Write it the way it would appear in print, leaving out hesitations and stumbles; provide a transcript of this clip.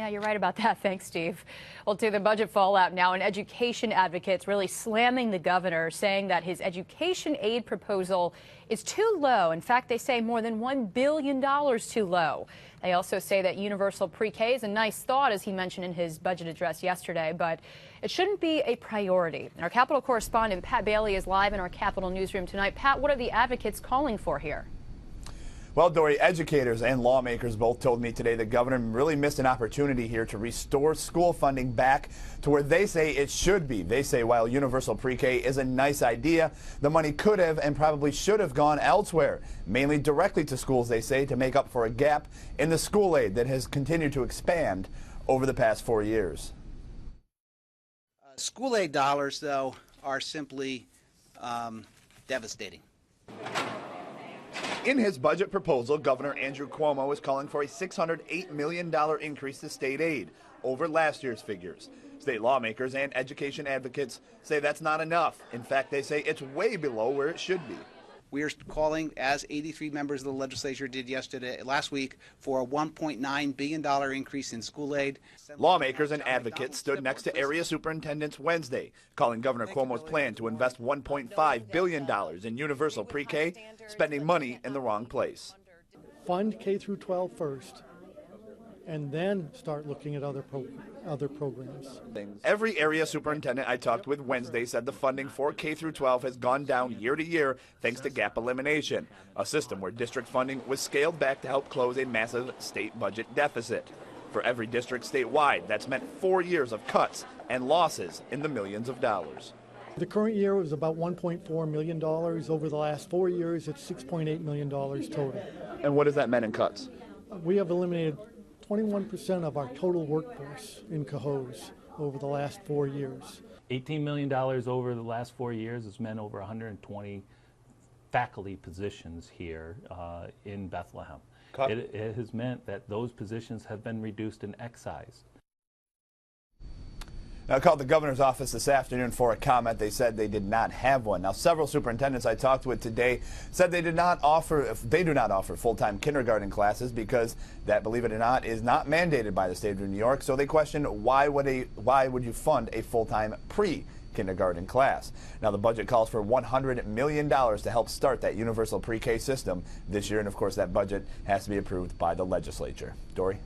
Yeah, you're right about that. Thanks, Steve. Well, to the budget fallout now, and education advocates really slamming the governor, saying that his education aid proposal is too low. In fact, they say more than $1 billion too low. They also say that universal pre-K is a nice thought, as he mentioned in his budget address yesterday, but it shouldn't be a priority. And our Capitol correspondent Pat Bailey is live in our Capitol newsroom tonight. Pat, what are the advocates calling for here? Well, Dory, educators and lawmakers both told me today the governor really missed an opportunity here to restore school funding back to where they say it should be. They say while universal pre-K is a nice idea, the money could have and probably should have gone elsewhere, mainly directly to schools, they say, to make up for a gap in the school aid that has continued to expand over the past 4 years. School aid dollars, though, are simply devastating. In his budget proposal, Governor Andrew Cuomo is calling for a $608 million increase to state aid over last year's figures. State lawmakers and education advocates say that's not enough. In fact, they say it's way below where it should be. We are calling, as 83 members of the legislature did last week, for a $1.9 billion increase in school aid. Lawmakers and advocates stood next to area superintendents Wednesday, calling Governor Cuomo's plan to invest $1.5 billion in universal pre-K, spending money in the wrong place. Fund K through 12 first, and then start looking at other programs. Every area superintendent I talked with Wednesday said the funding for K through 12 has gone down year to year thanks to gap elimination, a system where district funding was scaled back to help close a massive state budget deficit. For every district statewide, that's meant 4 years of cuts and losses in the millions of dollars. The current year was about $1.4 million. Over the last 4 years, it's $6.8 million total. And what does that mean in cuts? We have eliminated 21% of our total workforce in Cohoes over the last 4 years. $18 million over the last 4 years has meant over 120 faculty positions here in Bethlehem. It has meant that those positions have been reduced and excised. Now, I called the governor's office this afternoon for a comment. They said they did not have one. Now, several superintendents I talked with today said they do not offer full-time kindergarten classes because that, believe it or not, is not mandated by the state of New York. So they questioned why would you fund a full-time pre-kindergarten class? Now, the budget calls for $100 million to help start that universal pre-K system this year, and of course that budget has to be approved by the legislature. Dory?